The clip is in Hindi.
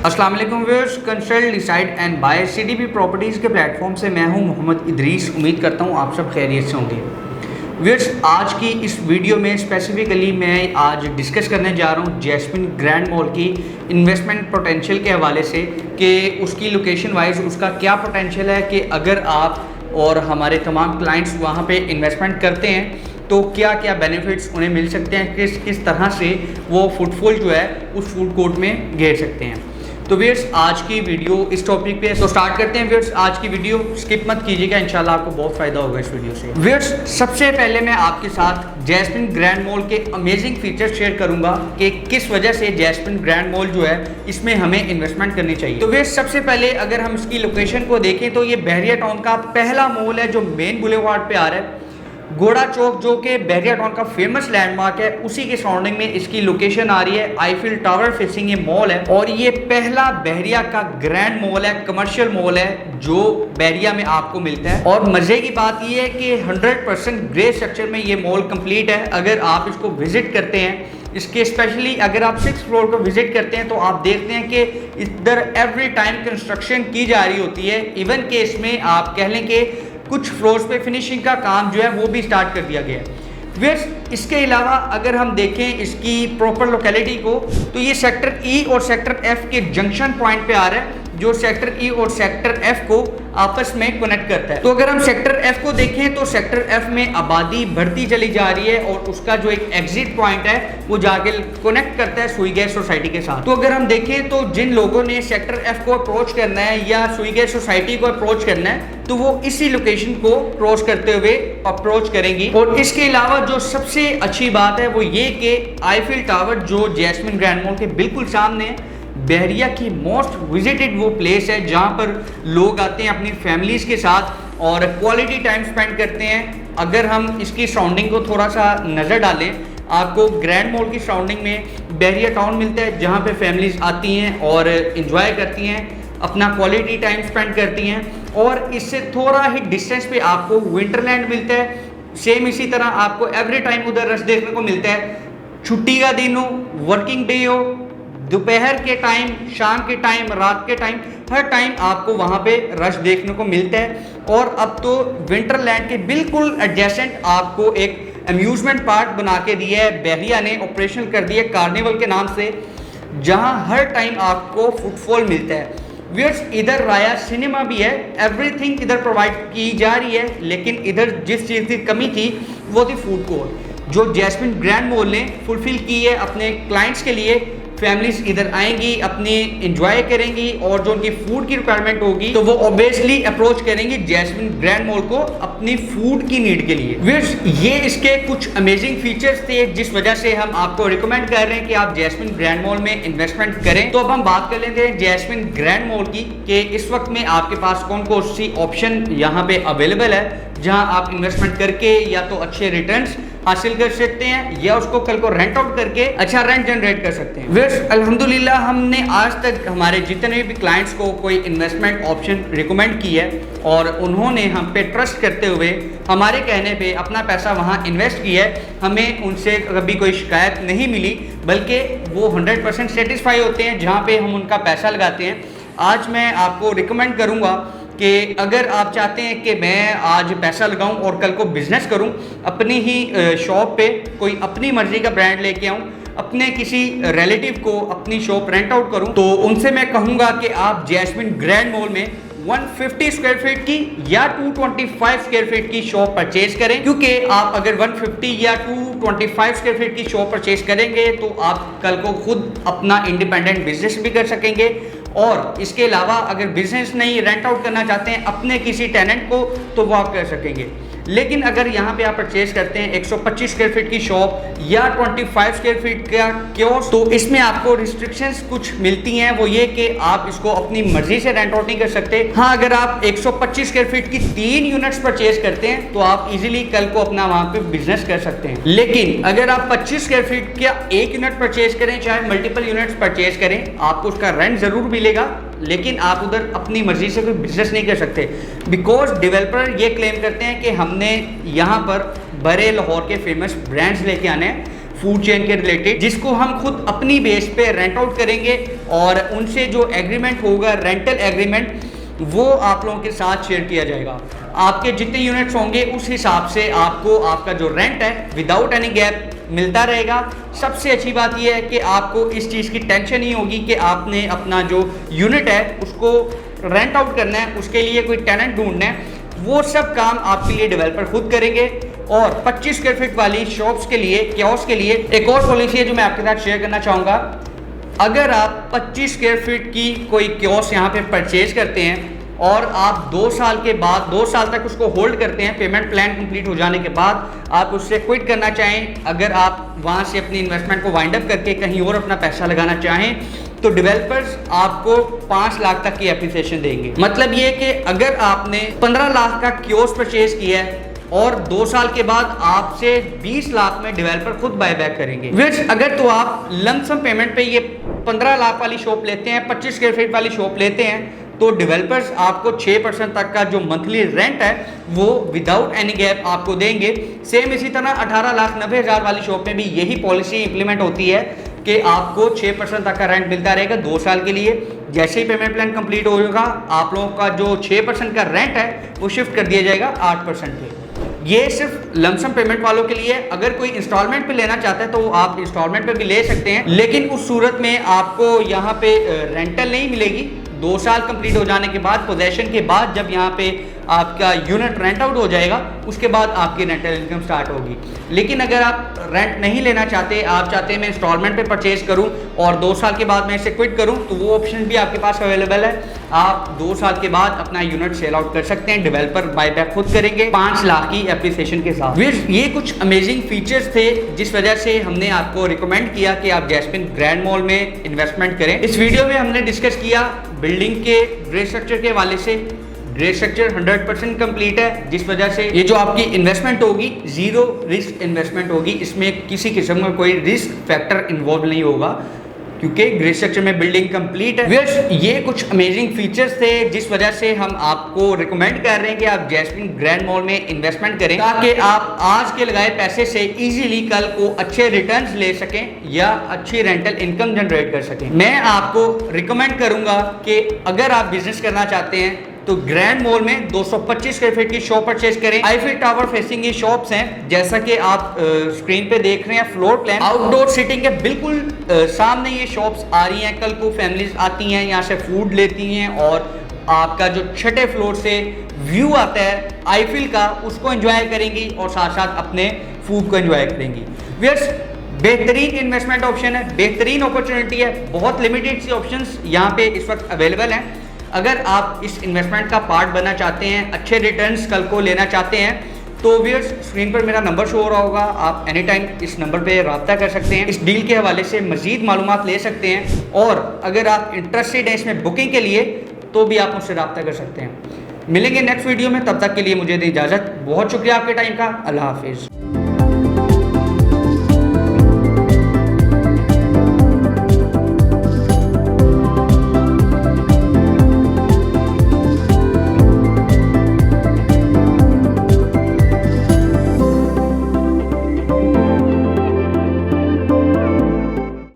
अस्सलाम वालेकुम viewers, consult decide and buy CDP properties के प्लेटफॉर्म से मैं हूं मोहम्मद इदरीस। उम्मीद करता हूं आप सब खैरियत से होंगे। व्यूअर्स, आज की इस वीडियो में स्पेसिफिकली मैं आज डिस्कस करने जा रहा हूं जैस्मिन ग्रैंड मॉल की इन्वेस्टमेंट पोटेंशियल के हवाले से कि उसकी लोकेशन वाइज उसका क्या पोटेंशियल है कि अगर आप और हमारे तमाम क्लाइंट्स वहाँ पे इन्वेस्टमेंट करते हैं तो क्या क्या बेनिफिट्स उन्हें मिल सकते हैं, किस किस तरह से वो फुटफॉल जो है उस फूड कोर्ट में घेर सकते हैं। तो व्यूअर्स, आज की वीडियो इस टॉपिक पे तो स्टार्ट करते हैं। व्यूअर्स, आज की वीडियो स्किप मत कीजिएगा, इंशाल्लाह आपको बहुत फ़ायदा होगा इस वीडियो से। व्यूअर्स, सबसे पहले मैं आपके साथ जैस्मिन ग्रैंड मॉल के अमेजिंग फीचर्स शेयर करूंगा कि किस वजह से जैस्मिन ग्रैंड मॉल जो है इसमें हमें इन्वेस्टमेंट करनी चाहिए। तो व्यूअर्स, सबसे पहले अगर हम इसकी लोकेशन को देखें तो ये बहरिया टाउन का पहला मॉल है जो मेन बुलेवार्ड पे आ रहा है। घोड़ा चौक जो कि बहरिया टाउन का फेमस लैंडमार्क है, उसी के सराउंडिंग में इसकी लोकेशन आ रही है। आईफिल टावर फेसिंग ये मॉल है और ये पहला बहरिया का ग्रैंड मॉल है, कमर्शियल मॉल है जो बहरिया में आपको मिलता है। और मजे की बात ये है कि 100% ग्रे स्ट्रक्चर में ये मॉल कंप्लीट है। अगर आप इसको विजिट करते हैं, इसके स्पेशली अगर आप 6th फ्लोर को विजिट करते हैं तो आप देखते हैं कि इधर एवरी टाइम कंस्ट्रक्शन की जा रही होती है। इवन के इसमें आप कह लें कि कुछ फ्लोर्स पे फिनिशिंग का काम जो है वो भी स्टार्ट कर दिया गया है। व्यूअर्स, इसके अलावा अगर हम देखें इसकी प्रॉपर लोकेलिटी को तो ये सेक्टर ई और सेक्टर एफ के जंक्शन पॉइंट पे आ रहा है जो सेक्टर ई और सेक्टर एफ को आपस में कनेक्ट करता है। तो अगर हम सेक्टर एफ को देखें तो सेक्टर एफ में आबादी बढ़ती चली जा रही है और उसका जो एक एग्जिट पॉइंट है वो जाके कनेक्ट करता है सुई गैस सोसाइटी के साथ। तो अगर हम देखें तो जिन लोगों ने सेक्टर एफ को अप्रोच करना है या सुई गैस सोसाइटी को अप्रोच करना है तो वो इसी लोकेशन को क्रॉस करते हुए अप्रोच करेंगी। और इसके अलावा जो सबसे अच्छी बात है वो ये कि आईफिल टावर जो जैस्मिन ग्रैंड मॉल के बिल्कुल सामने है, बहरिया की मोस्ट विजिटेड वो प्लेस है जहाँ पर लोग आते हैं अपनी फैमिलीज़ के साथ और क्वालिटी टाइम स्पेंड करते हैं। अगर हम इसकी सराउंडिंग को थोड़ा सा नज़र डालें, आपको ग्रैंड मॉल की सराउंडिंग में बहरिया टाउन मिलता है जहाँ पे फैमिलीज़ आती हैं और इन्जॉय करती हैं, अपना क्वालिटी टाइम स्पेंड करती हैं। और इससे थोड़ा ही डिस्टेंस पे आपको विंटरलैंड मिलता है। सेम इसी तरह आपको एवरी टाइम उधर रश देखने को मिलता है। छुट्टी का दिन हो, वर्किंग डे हो, दोपहर के टाइम, शाम के टाइम, रात के टाइम, हर टाइम आपको वहाँ पे रश देखने को मिलता है। और अब तो विंटरलैंड के बिल्कुल एडजेसेंट आपको एक अम्यूजमेंट पार्क बना के दिया है, बहरिया ने ऑपरेशन कर दिया कार्निवल के नाम से, जहाँ हर टाइम आपको फुटफॉल मिलता है। व्यूअर्स, इधर राया सिनेमा भी है, एवरीथिंग इधर प्रोवाइड की जा रही है। लेकिन इधर जिस चीज़ की कमी थी वो थी फूड कोर्ट, जो जैस्मिन ग्रैंड मॉल ने फुलफिल की है अपने क्लाइंट्स के लिए। फैमिलीज इधर आएंगी, अपनी एंजॉय करेंगी और जो उनकी फूड की रिक्वायरमेंट होगी तो वो ऑब्वियसली अप्रोच करेंगी जैस्मिन ग्रैंड मॉल को अपनी फूड की नीड के लिए। व्यूअर्स, ये इसके कुछ अमेजिंग फीचर्स थे जिस वजह से हम आपको रिकमेंड कर रहे हैं कि आप जैस्मिन ग्रैंड मॉल में इन्वेस्टमेंट करें। तो अब हम बात कर लेते हैं जैस्मिन ग्रैंड मॉल की कि इस वक्त में आपके पास कौन कौन सी ऑप्शन यहाँ पे अवेलेबल है जहाँ आप इन्वेस्टमेंट करके या तो अच्छे रिटर्न्स हासिल कर सकते हैं या उसको कल को रेंट आउट करके अच्छा रेंट जनरेट कर सकते हैं। व्यूअर्स, अल्हम्दुलिल्लाह हमने आज तक हमारे जितने भी क्लाइंट्स को कोई इन्वेस्टमेंट ऑप्शन रिकमेंड की है और उन्होंने हम पे ट्रस्ट करते हुए हमारे कहने पे अपना पैसा वहाँ इन्वेस्ट किया है, हमें उनसे कभी कोई शिकायत नहीं मिली, बल्कि वो 100% सेटिस्फाई होते हैं जहाँ पे हम उनका पैसा लगाते हैं। आज मैं आपको रिकमेंड करूँगा कि अगर आप चाहते हैं कि मैं आज पैसा लगाऊं और कल को बिजनेस करूं, अपनी ही शॉप पे कोई अपनी मर्जी का ब्रांड लेके आऊं, अपने किसी रिलेटिव को अपनी शॉप रेंट आउट करूं, तो उनसे मैं कहूंगा कि आप जैस्मिन ग्रैंड मॉल में 150 स्क्वायर फीट की या 225 स्क्वायर फीट की शॉप परचेज करें। क्योंकि आप अगर 150 या 225 स्क्वायर फीट की शॉप परचेज करेंगे तो आप कल को खुद अपना इंडिपेंडेंट बिजनेस भी कर सकेंगे। और इसके अलावा अगर बिजनेस नहीं रेंट आउट करना चाहते हैं अपने किसी टेनेंट को तो वो आप कर सकेंगे। लेकिन अगर यहाँ पे आप परचेज करते हैं 125 स्क्वायर फीट की शॉप या 25 स्क्वायर फीट का कियोस्क, तो इसमें आपको रिस्ट्रिक्शंस कुछ मिलती हैं। वो ये कि आप इसको अपनी मर्जी से रेंट आउट नहीं कर सकते। हाँ, अगर आप 125 स्क्वायर फीट की 3 यूनिट्स परचेज करते हैं तो आप इजीली कल को अपना वहाँ पे बिजनेस कर सकते हैं। लेकिन अगर आप 25 स्क्वायर फीट का 1 यूनिट परचेज करें, चाहे मल्टीपल यूनिट्स परचेज करें, आपको उसका रेंट जरूर मिलेगा लेकिन आप उधर अपनी मर्जी से कोई बिजनेस नहीं कर सकते। बिकॉज डेवलपर ये क्लेम करते हैं कि हमने यहाँ पर बड़े लाहौर के फेमस ब्रांड्स लेके आने हैं। फूड चेन के रिलेटेड, जिसको हम खुद अपनी बेस पे रेंट आउट करेंगे और उनसे जो एग्रीमेंट होगा, रेंटल एग्रीमेंट, वो आप लोगों के साथ शेयर किया जाएगा। आपके जितने यूनिट्स होंगे उस हिसाब से आपको आपका जो रेंट है विदाउट एनी गैप मिलता रहेगा। सबसे अच्छी बात यह है कि आपको इस चीज़ की टेंशन नहीं होगी कि आपने अपना जो यूनिट है उसको रेंट आउट करना है, उसके लिए कोई टेनेंट ढूंढना है। वो सब काम आपके लिए डेवलपर खुद करेंगे। और 25 स्क्वायर फीट वाली शॉप्स के लिए, कियोस्क के लिए एक और पॉलिसी है जो मैं आपके साथ शेयर करना चाहूँगा। अगर आप 25 स्क्वायर फीट की कोई कियोस्क यहाँ पे परचेज करते हैं और आप 2 साल के बाद 2 साल तक उसको होल्ड करते हैं, पेमेंट प्लान कंप्लीट हो जाने के बाद आप उससे क्विट करना चाहें, अगर आप वहाँ से अपनी इन्वेस्टमेंट को वाइंड अप करके कहीं और अपना पैसा लगाना चाहें, तो डेवलपर्स आपको 5 लाख तक की एप्रिसिएशन देंगे। मतलब ये कि अगर आपने 15 लाख का कियोस्क परचेज किया है और 2 साल के बाद आपसे 20 लाख में डेवलपर खुद बाय बैक करेंगे। विच अगर तो आप लमसम पेमेंट पे ये 15 लाख वाली शॉप लेते हैं, 25 स्क्वायर फीट वाली शॉप लेते हैं, तो डेवलपर्स आपको 6% तक का जो मंथली रेंट है वो विदाउट एनी गैप आपको देंगे। सेम इसी तरह 18,90,000 वाली शॉप में भी यही पॉलिसी इंप्लीमेंट होती है कि आपको 6% तक का रेंट मिलता रहेगा 2 साल के लिए। जैसे ही पेमेंट प्लान कंप्लीट होगा आप लोगों का जो 6% का रेंट है वो शिफ्ट कर दिया जाएगा 8% पे। ये सिर्फ लमसम पेमेंट वालों के लिए। अगर कोई इंस्टॉलमेंट पे लेना चाहता है तो आप इंस्टॉलमेंट पे भी ले सकते हैं, लेकिन उस सूरत में आपको यहाँ पे रेंटल नहीं मिलेगी। 2 साल कंप्लीट हो जाने के बाद, पोजेशन के बाद, जब यहाँ पे आपका यूनिट रेंट आउट हो जाएगा उसके बाद आपकी रेंटल इनकम स्टार्ट होगी। लेकिन अगर आप रेंट नहीं लेना चाहते, आप चाहते हैं मैं इंस्टॉलमेंट पे परचेज करूं और 2 साल के बाद मैं इसे क्विट करूं, तो वो ऑप्शन भी आपके पास अवेलेबल है। आप 2 साल के बाद अपना यूनिट सेल आउट कर सकते हैं, डेवलपर बायबैक खुद करेंगे 5 लाख की एप्रिसिएशन के साथ। ये कुछ अमेजिंग फीचर्स थे जिस वजह से हमने आपको रिकमेंड किया कि आप जैस्मिन ग्रैंड मॉल में इन्वेस्टमेंट करें। इस वीडियो में हमने डिस्कस किया बिल्डिंग के ग्रे स्ट्रक्चर के हवाले से। ग्रे स्ट्रक्चर 100% कंप्लीट है, जिस वजह से ये जो आपकी इन्वेस्टमेंट होगी जीरो रिस्क इन्वेस्टमेंट होगी। इसमें किसी किस्म का कोई रिस्क फैक्टर इन्वॉल्व नहीं होगा क्योंकि ग्रे स्ट्रक्चर में बिल्डिंग कंप्लीट है। व्यूअर्स, ये कुछ अमेजिंग फीचर्स थे जिस वजह से हम आपको रिकमेंड कर रहे हैं कि आप जैस्मिन ग्रैंड मॉल में इन्वेस्टमेंट करें, ताकि आप आज के लगाए पैसे से इजीली कल को अच्छे रिटर्न्स ले सकें या अच्छी रेंटल इनकम जनरेट कर सकें। मैं आपको रिकमेंड करूंगा कि अगर आप बिजनेस करना चाहते हैं तो ग्रैंड मॉल में 225 स्क्वायर फीट की शॉप परचेज करें। आईफिल टावर फेसिंग ये शॉप्स हैं, जैसा कि आप स्क्रीन पे देख रहे हैं। फ्लोर प्लान आउटडोर सीटिंग के बिल्कुल सामने ये शॉप्स आ रही हैं। कल को फैमिलीज आती हैं, यहाँ से फूड लेती हैं और आपका जो 6ठे फ्लोर से व्यू आता है आईफिल का, उसको एंजॉय करेंगी और साथ साथ अपने फूड को एंजॉय करेंगी। व्यूअर्स, बेहतरीन इन्वेस्टमेंट ऑप्शन है, बेहतरीन अपॉर्चुनिटी है। बहुत लिमिटेड सी ऑप्शंस यहाँ पे इस वक्त अवेलेबल हैं। अगर आप इस इन्वेस्टमेंट का पार्ट बनना चाहते हैं, अच्छे रिटर्न्स कल को लेना चाहते हैं, तो व्यूअर्स स्क्रीन पर मेरा नंबर शो हो रहा होगा, आप एनी टाइम इस नंबर पे रब्ता कर सकते हैं। इस डील के हवाले से मजीद मालूमात ले सकते हैं और अगर आप इंटरेस्टेड हैं इसमें बुकिंग के लिए तो भी आप मुझसे रब्ता कर सकते हैं। मिलेंगे नेक्स्ट वीडियो में, तब तक के लिए मुझे दी इजाज़त। बहुत शुक्रिया आपके टाइम का। अल्लाह हाफिज़।